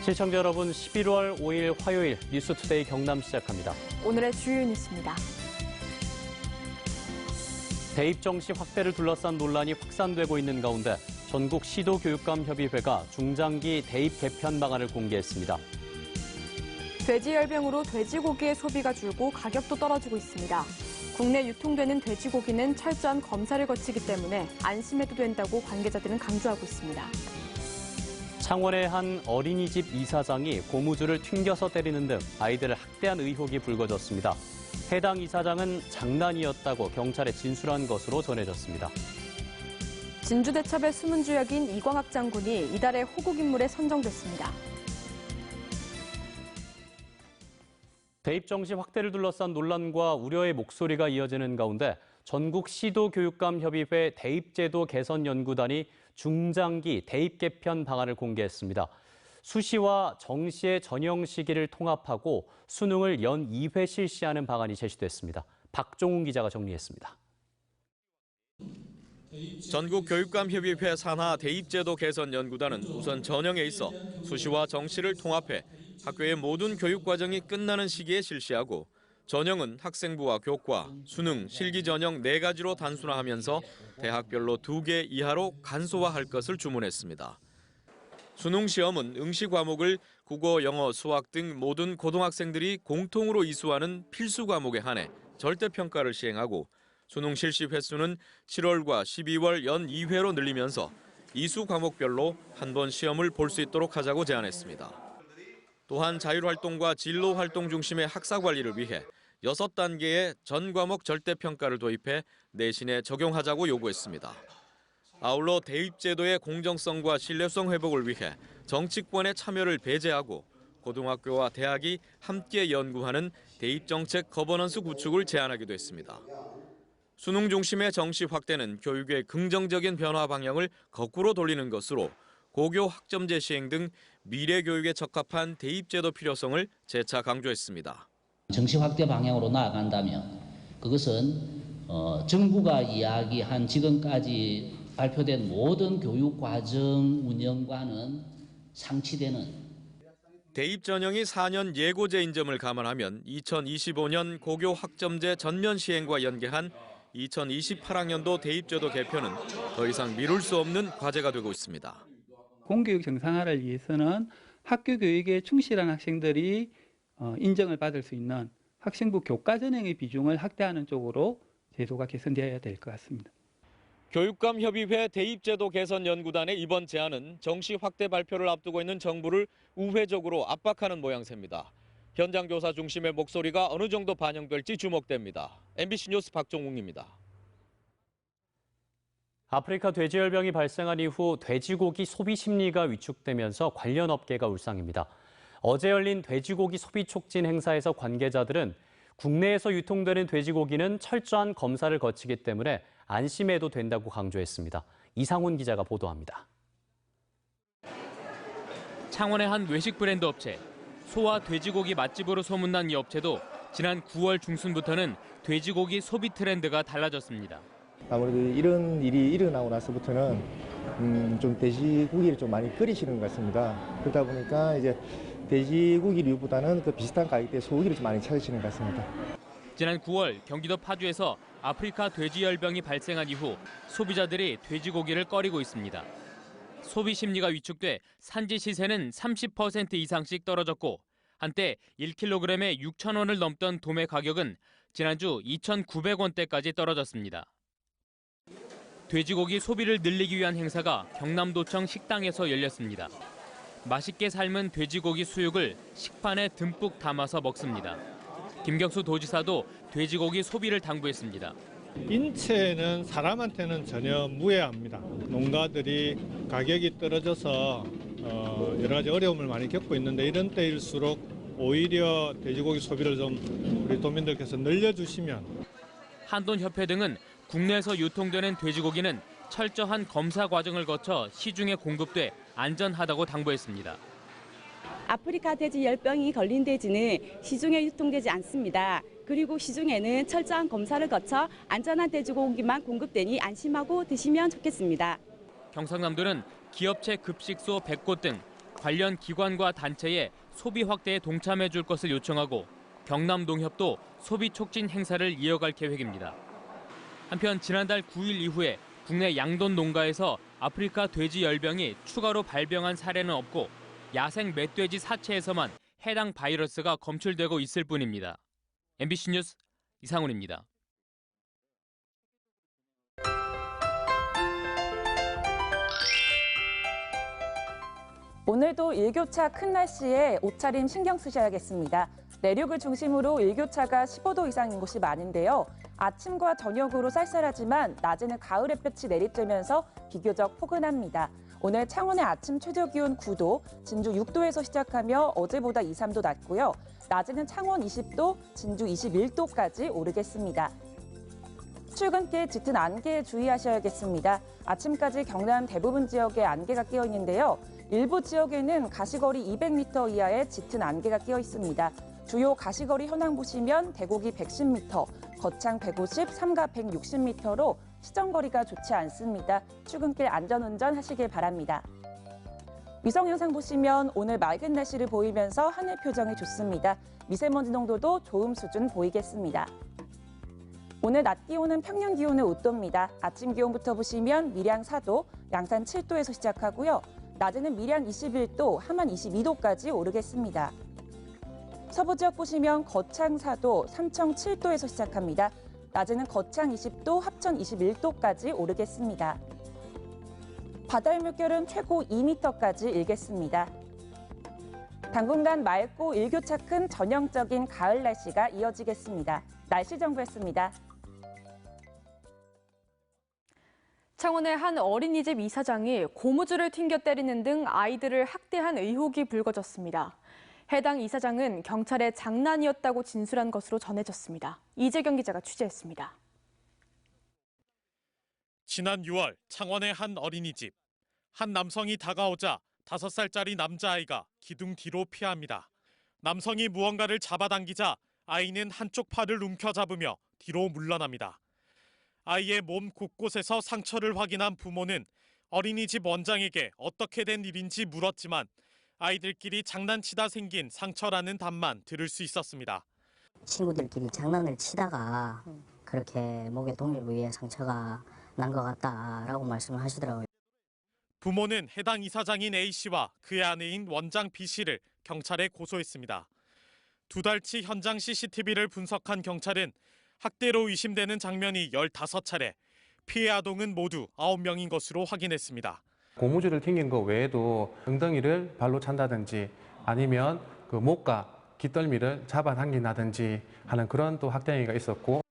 시청자 여러분, 11월 5일 화요일 뉴스투데이 경남 시작합니다. 오늘의 주요 뉴스입니다. 대입 정시 확대를 둘러싼 논란이 확산되고 있는 가운데 전국 시도교육감협의회가 중장기 대입 개편 방안을 공개했습니다. 돼지열병으로 돼지고기의 소비가 줄고 가격도 떨어지고 있습니다. 국내 유통되는 돼지고기는 철저한 검사를 거치기 때문에 안심해도 된다고 관계자들은 강조하고 있습니다. 창원의 한 어린이집 이사장이 고무줄을 튕겨서 때리는 등 아이들을 학대한 의혹이 불거졌습니다. 해당 이사장은 장난이었다고 경찰에 진술한 것으로 전해졌습니다. 진주대첩의 숨은 주역인 이광학 장군이 이달의 호국 인물에 선정됐습니다. 대입 정시 확대를 둘러싼 논란과 우려의 목소리가 이어지는 가운데 전국 시도교육감협의회 대입제도 개선 연구단이 중장기 대입 개편 방안을 공개했습니다. 수시와 정시의 전형 시기를 통합하고 수능을 연 2회 실시하는 방안이 제시됐습니다. 박종훈 기자가 정리했습니다. 전국교육감협의회 산하 대입제도 개선 연구단은 우선 전형에 있어 수시와 정시를 통합해 학교의 모든 교육과정이 끝나는 시기에 실시하고 전형은 학생부와 교과, 수능, 실기 전형 4가지로 단순화하면서 대학별로 2개 이하로 간소화할 것을 주문했습니다. 수능 시험은 응시 과목을 국어, 영어, 수학 등 모든 고등학생들이 공통으로 이수하는 필수 과목에 한해 절대평가를 시행하고 수능 실시 횟수는 7월과 12월 연 2회로 늘리면서 이수 과목별로 한 번 시험을 볼 수 있도록 하자고 제안했습니다. 또한 자율활동과 진로활동 중심의 학사 관리를 위해 6단계의 전 과목 절대평가를 도입해 내신에 적용하자고 요구했습니다. 아울러 대입제도의 공정성과 신뢰성 회복을 위해 정치권의 참여를 배제하고 고등학교와 대학이 함께 연구하는 대입정책 거버넌스 구축을 제안하기도 했습니다. 수능 중심의 정시 확대는 교육의 긍정적인 변화 방향을 거꾸로 돌리는 것으로 고교 학점제 시행 등 미래 교육에 적합한 대입제도 필요성을 재차 강조했습니다. 정시 확대 방향으로 나아간다면 그것은 정부가 이야기한 지금까지 발표된 모든 교육과정 운영과는 상치되는 대입 전형이 4년 예고제인 점을 감안하면 2025년 고교 학점제 전면 시행과 연계한 2028학년도 대입제도 개편은 더 이상 미룰 수 없는 과제가 되고 있습니다. 공교육 정상화를 위해서는 학교 교육에 충실한 학생들이 인정을 받을 수 있는 학생부 교과 전형의 비중을 확대하는 쪽으로 제도가 개선되어야 될 것 같습니다. 교육감협의회 대입제도 개선 연구단의 이번 제안은 정시 확대 발표를 앞두고 있는 정부를 우회적으로 압박하는 모양새입니다. 현장 조사 중심의 목소리가 어느 정도 반영될지 주목됩니다. MBC 뉴스 박종웅입니다. 아프리카 돼지열병이 발생한 이후 돼지고기 소비 심리가 위축되면서 관련 업계가 울상입니다. 어제 열린 돼지고기 소비 촉진 행사에서 관계자들은 국내에서 유통되는 돼지고기는 철저한 검사를 거치기 때문에 안심해도 된다고 강조했습니다. 이상훈 기자가 보도합니다. 창원의 한 외식 브랜드 업체, 소와 돼지고기 맛집으로 소문난 이 업체도 지난 9월 중순부터는 돼지고기 소비 트렌드가 달라졌습니다. 아무래도 이런 일이 일어나고 나서부터는 좀 돼지고기를 좀 많이 끓이시는 것 같습니다. 그러다 보니까 이제 돼지고기류보다는 그 비슷한 가격대의 소고기를 좀 많이 찾으시는 것 같습니다. 지난 9월 경기도 파주에서 아프리카 돼지열병이 발생한 이후 소비자들이 돼지고기를 꺼리고 있습니다. 소비 심리가 위축돼 산지 시세는 30% 이상씩 떨어졌고 한때 1kg에 6,000원을 넘던 도매 가격은 지난주 2,900원대까지 떨어졌습니다. 돼지고기 소비를 늘리기 위한 행사가 경남도청 식당에서 열렸습니다. 맛있게 삶은 돼지고기 수육을 식판에 듬뿍 담아서 먹습니다. 김경수 도지사도 돼지고기 소비를 당부했습니다. 인체는 사람한테는 전혀 무해합니다. 농가들이 가격이 떨어져서 여러 가지 어려움을 많이 겪고 있는데 이런 때일수록 오히려 돼지고기 소비를 좀 우리 도민들께서 늘려주시면. 한돈협회 등은 국내에서 유통되는 돼지고기는 철저한 검사 과정을 거쳐 시중에 공급돼 안전하다고 당부했습니다. 아프리카 돼지 열병이 걸린 돼지는 시중에 유통되지 않습니다. 그리고 시중에는 철저한 검사를 거쳐 안전한 돼지고기만 공급되니 안심하고 드시면 좋겠습니다. 경상남도는 기업체 급식소 100곳 등 관련 기관과 단체에 소비 확대에 동참해 줄 것을 요청하고 경남농협도 소비 촉진 행사를 이어갈 계획입니다. 한편 지난달 9일 이후에 국내 양돈 농가에서 아프리카 돼지 열병이 추가로 발병한 사례는 없고 야생 멧돼지 사체에서만 해당 바이러스가 검출되고 있을 뿐입니다. MBC 뉴스 이상훈입니다. 오늘도 일교차 큰 날씨에 옷차림 신경 쓰셔야겠습니다. 내륙을 중심으로 일교차가 15도 이상인 곳이 많은데요. 아침과 저녁으로 쌀쌀하지만 낮에는 가을 햇볕이 내리쬐면서 비교적 포근합니다. 오늘 창원의 아침 최저 기온 9도, 진주 6도에서 시작하며 어제보다 2, 3도 낮고요. 낮에는 창원 20도, 진주 21도까지 오르겠습니다. 출근길 짙은 안개에 주의하셔야겠습니다. 아침까지 경남 대부분 지역에 안개가 끼어 있는데요. 일부 지역에는 가시거리 200m 이하의 짙은 안개가 끼어 있습니다. 주요 가시거리 현황 보시면 대곡이 110m, 거창 150, 삼가 160m로 시정거리가 좋지 않습니다. 출근길 안전운전 하시길 바랍니다. 위성 영상 보시면 오늘 맑은 날씨를 보이면서 하늘 표정이 좋습니다. 미세먼지 농도도 좋음 수준 보이겠습니다. 오늘 낮 기온은 평년 기온의 5도입니다. 아침 기온부터 보시면 밀양 4도, 양산 7도에서 시작하고요. 낮에는 밀양 21도, 함안 22도까지 오르겠습니다. 서부 지역 보시면 거창 4도, 삼청 7도에서 시작합니다. 낮에는 거창 20도, 합천 21도까지 오르겠습니다. 바다의 물결은 최고 2m까지 일겠습니다. 당분간 맑고 일교차 큰 전형적인 가을 날씨가 이어지겠습니다. 날씨 정보였습니다. 창원의 한 어린이집 이사장이 고무줄을 튕겨 때리는 등 아이들을 학대한 의혹이 불거졌습니다. 해당 이사장은 경찰에 장난이었다고 진술한 것으로 전해졌습니다. 이재경 기자가 취재했습니다. 지난 6월 창원의 한 어린이집. 한 남성이 다가오자 5살짜리 남자아이가 기둥 뒤로 피합니다. 남성이 무언가를 잡아당기자 아이는 한쪽 팔을 움켜잡으며 뒤로 물러납니다. 아이의 몸 곳곳에서 상처를 확인한 부모는 어린이집 원장에게 어떻게 된 일인지 물었지만 아이들끼리 장난치다 생긴 상처라는 답만 들을 수 있었습니다. 친구들끼리 장난을 치다가 그렇게 목에 동일 부위에 상처가 난 것 같다라고 말씀을 하시더라고요. 부모는 해당 이사장인 A씨와 그의 아내인 원장 B씨를 경찰에 고소했습니다. 2달치 현장 CCTV를 분석한 경찰은 학대로 의심되는 장면이 15차례, 피해 아동은 모두 9명인 것으로 확인했습니다. 고무줄을 튕긴 것 외에도 엉덩이를 발로 찬다든지 아니면 그 목과 깃덜미를 잡아당긴다든지 하는 그런 또 학대 행위가 있었고,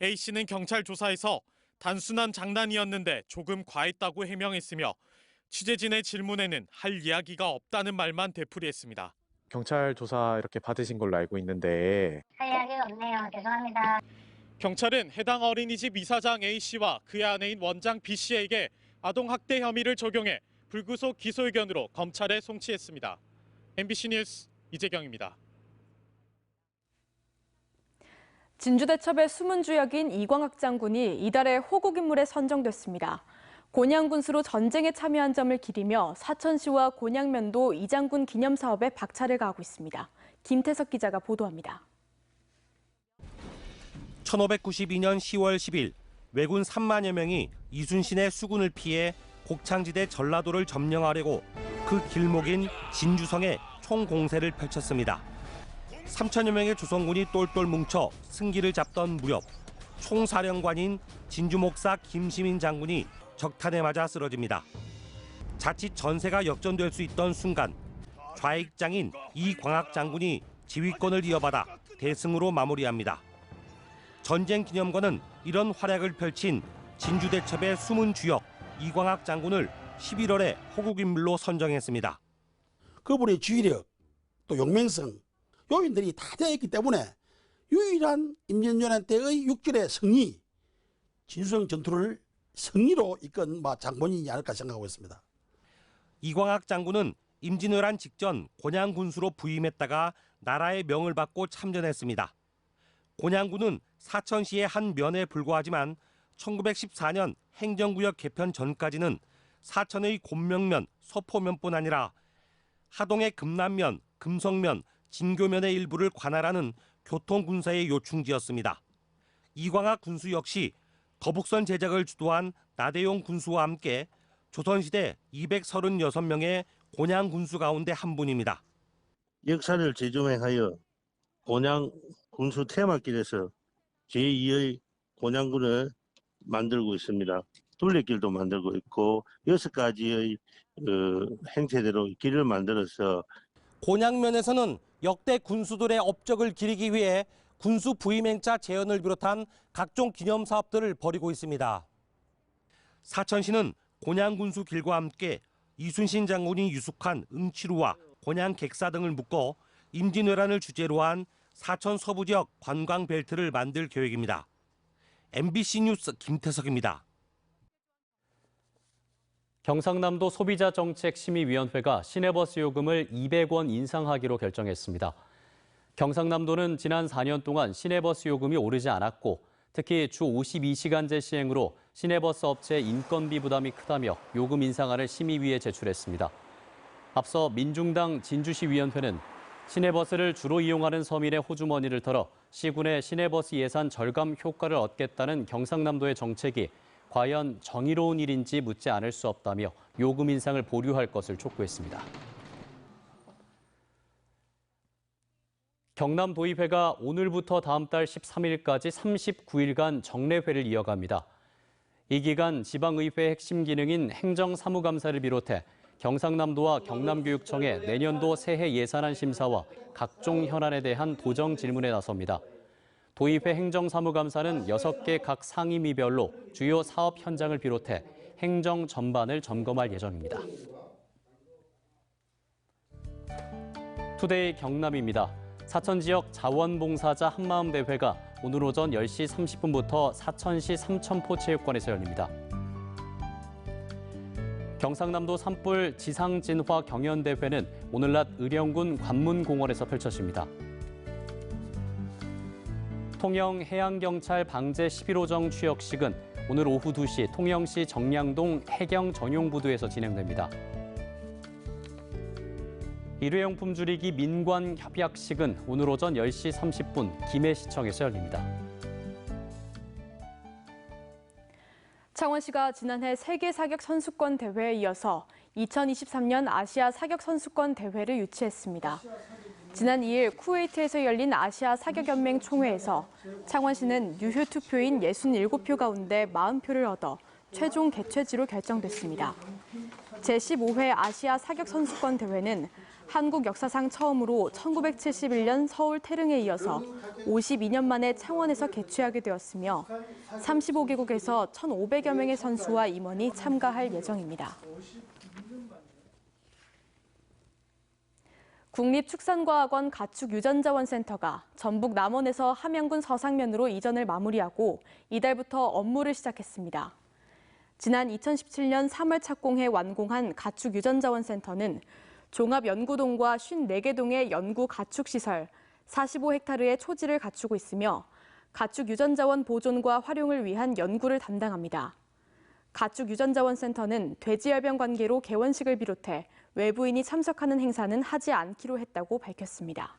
A씨는 경찰 조사에서 단순한 장난이었는데 조금 과했다고 해명했으며 취재진의 질문에는 할 이야기가 없다는 말만 되풀이했습니다. 경찰 조사 이렇게 받으신 걸로 알고 있는데 할 이야기가 없네요. 죄송합니다. 경찰은 해당 어린이집 이사장 A씨와 그의 아내인 원장 B씨에게 아동학대 혐의를 적용해 불구속 기소 의견으로 검찰에 송치했습니다. MBC 뉴스 이재경입니다. 진주대첩의 숨은 주역인 이광학 장군이 이달의 호국 인물에 선정됐습니다. 곤양 군수로 전쟁에 참여한 점을 기리며 사천시와 곤양면도 이 장군 기념 사업에 박차를 가하고 있습니다. 김태석 기자가 보도합니다. 1592년 10월 10일 왜군 3만여 명이 이순신의 수군을 피해 곡창지대 전라도를 점령하려고 그 길목인 진주성에 총공세를 펼쳤습니다. 3천여 명의 조선군이 똘똘 뭉쳐 승기를 잡던 무렵 총사령관인 진주목사 김시민 장군이 적탄에 맞아 쓰러집니다. 자칫 전세가 역전될 수 있던 순간 좌익장인 이광학 장군이 지휘권을 이어받아 대승으로 마무리합니다. 전쟁기념관은 이런 활약을 펼친 진주대첩의 숨은 주역 이광학 장군을 11월에 호국인물로 선정했습니다. 그분의 주의력, 또 용맹성, 요인들이 다 되어 있기 때문에 유일한 임진왜란 때의 6절의 승리, 진수성 전투를 승리로 이끈 장본인이 아닐까 생각하고 있습니다. 이광학 장군은 임진왜란 직전 곤양 군수로 부임했다가 나라의 명을 받고 참전했습니다. 곤양군은 사천시의 한 면에 불과하지만 1914년 행정구역 개편 전까지는 사천의 곤명면, 서포면뿐 아니라 하동의 금남면, 금성면, 진교면의 일부를 관할하는 교통군사의 요충지였습니다. 이광학 군수 역시 거북선 제작을 주도한 나대용 군수와 함께 조선시대 236명의 곤양 군수 가운데 한 분입니다. 역사를 재조명하여 곤양 군수 테마길에서 제2의 곤양군을 만들고 있습니다. 둘레길도 만들고 있고 6가지의 행태대로 길을 만들어서 곤양면에서는 역대 군수들의 업적을 기리기 위해 군수 부임행차 재현을 비롯한 각종 기념 사업들을 벌이고 있습니다. 사천시는 곤양군수 길과 함께 이순신 장군이 유숙한 응치루와 곤양객사 등을 묶어 임진왜란을 주제로 한 사천 서부 지역 관광 벨트를 만들 계획입니다. MBC 뉴스 김태석입니다. 경상남도 소비자정책심의위원회가 시내버스 요금을 200원 인상하기로 결정했습니다. 경상남도는 지난 4년 동안 시내버스 요금이 오르지 않았고 특히 주 52시간제 시행으로 시내버스 업체의 인건비 부담이 크다며 요금 인상안을 심의위에 제출했습니다. 앞서 민중당 진주시위원회는 시내버스를 주로 이용하는 서민의 호주머니를 털어 시군의 시내버스 예산 절감 효과를 얻겠다는 경상남도의 정책이 과연 정의로운 일인지 묻지 않을 수 없다며 요금 인상을 보류할 것을 촉구했습니다. 경남도의회가 오늘부터 다음 달 13일까지 39일간 정례회를 이어갑니다. 이 기간 지방의회 핵심 기능인 행정사무감사를 비롯해 경상남도와 경남교육청의 내년도 새해 예산안 심사와 각종 현안에 대한 도정 질문에 나섭니다. 도의회 행정사무감사는 6개 각 상임위별로 주요 사업 현장을 비롯해 행정 전반을 점검할 예정입니다. 투데이 경남입니다. 사천 지역 자원봉사자 한마음대회가 오늘 오전 10시 30분부터 사천시 삼천포체육관에서 열립니다. 경상남도 산불 지상진화 경연대회는 오늘 낮 의령군 관문공원에서 펼쳐집니다. 통영 해양경찰 방제 11호정 취역식은 오늘 오후 2시 통영시 정량동 해경 전용부두에서 진행됩니다. 일회용품 줄이기 민관 협약식은 오늘 오전 10시 30분 김해시청에서 열립니다. 창원시가 지난해 세계 사격 선수권 대회에 이어서 2023년 아시아 사격 선수권 대회를 유치했습니다. 지난 2일 쿠웨이트에서 열린 아시아 사격연맹 총회에서 창원시는 유효 투표인 67표 가운데 40표를 얻어 최종 개최지로 결정됐습니다. 제15회 아시아 사격 선수권 대회는 한국 역사상 처음으로 1971년 서울 태릉에 이어서 52년 만에 창원에서 개최하게 되었으며 35개국에서 1,500여 명의 선수와 임원이 참가할 예정입니다. 국립축산과학원 가축유전자원센터가 전북 남원에서 함양군 서상면으로 이전을 마무리하고 이달부터 업무를 시작했습니다. 지난 2017년 3월 착공해 완공한 가축유전자원센터는 종합연구동과 54개 동의 연구 가축시설, 45헥타르의 초지를 갖추고 있으며 가축유전자원 보존과 활용을 위한 연구를 담당합니다. 가축유전자원센터는 돼지열병 관계로 개원식을 비롯해 외부인이 참석하는 행사는 하지 않기로 했다고 밝혔습니다.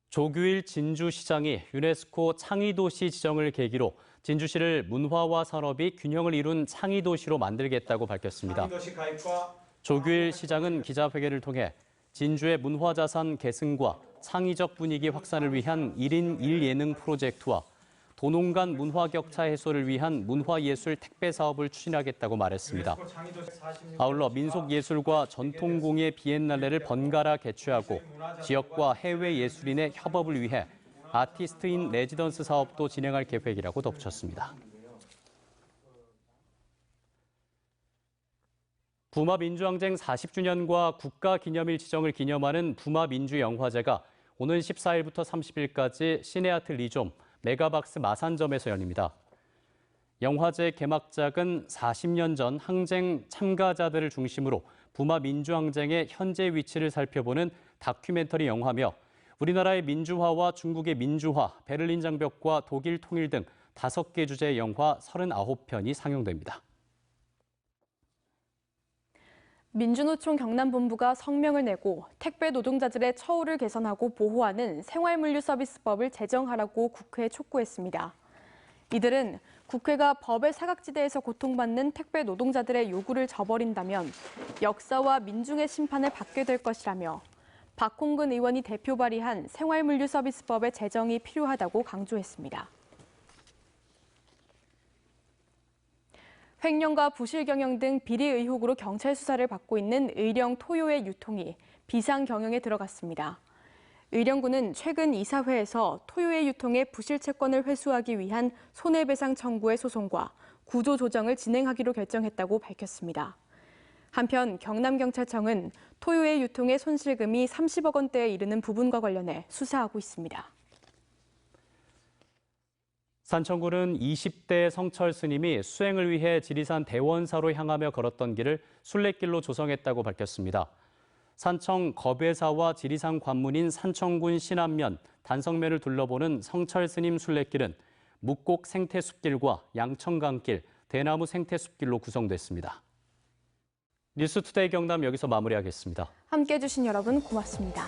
조규일 진주시장이 유네스코 창의도시 지정을 계기로 진주시를 문화와 산업이 균형을 이룬 창의도시로 만들겠다고 밝혔습니다. 조규일 시장은 기자회견을 통해 진주의 문화자산 계승과 창의적 분위기 확산을 위한 1인 1예능 프로젝트와 도농 간 문화 격차 해소를 위한 문화예술 택배 사업을 추진하겠다고 말했습니다. 아울러 민속예술과 전통공예 비엔날레를 번갈아 개최하고 지역과 해외 예술인의 협업을 위해 아티스트 인 레지던스 사업도 진행할 계획이라고 덧붙였습니다. 부마민주항쟁 40주년과 국가기념일 지정을 기념하는 부마민주영화제가 오는 14일부터 30일까지 시내아트 리좀, 메가박스 마산점에서 열립니다. 영화제 개막작은 40년 전 항쟁 참가자들을 중심으로 부마 민주항쟁의 현재 위치를 살펴보는 다큐멘터리 영화며 우리나라의 민주화와 중국의 민주화, 베를린 장벽과 독일 통일 등 5개 주제의 영화 39편이 상영됩니다. 민주노총 경남본부가 성명을 내고 택배 노동자들의 처우를 개선하고 보호하는 생활물류서비스법을 제정하라고 국회에 촉구했습니다. 이들은 국회가 법의 사각지대에서 고통받는 택배 노동자들의 요구를 저버린다면 역사와 민중의 심판을 받게 될 것이라며 박홍근 의원이 대표 발의한 생활물류서비스법의 제정이 필요하다고 강조했습니다. 횡령과 부실 경영 등 비리 의혹으로 경찰 수사를 받고 있는 의령 토요의 유통이 비상 경영에 들어갔습니다. 의령군은 최근 이사회에서 토요의 유통의 부실 채권을 회수하기 위한 손해배상 청구의 소송과 구조 조정을 진행하기로 결정했다고 밝혔습니다. 한편 경남경찰청은 토요의 유통의 손실금이 30억 원대에 이르는 부분과 관련해 수사하고 있습니다. 산청군은 20대 성철 스님이 수행을 위해 지리산 대원사로 향하며 걸었던 길을 순례길로 조성했다고 밝혔습니다. 산청 겁외사와 지리산 관문인 산청군 신안면, 단성면을 둘러보는 성철 스님 순례길은 묵곡 생태숲길과 양청강길, 대나무 생태숲길로 구성됐습니다. 뉴스투데이 경남 여기서 마무리하겠습니다. 함께해 주신 여러분 고맙습니다.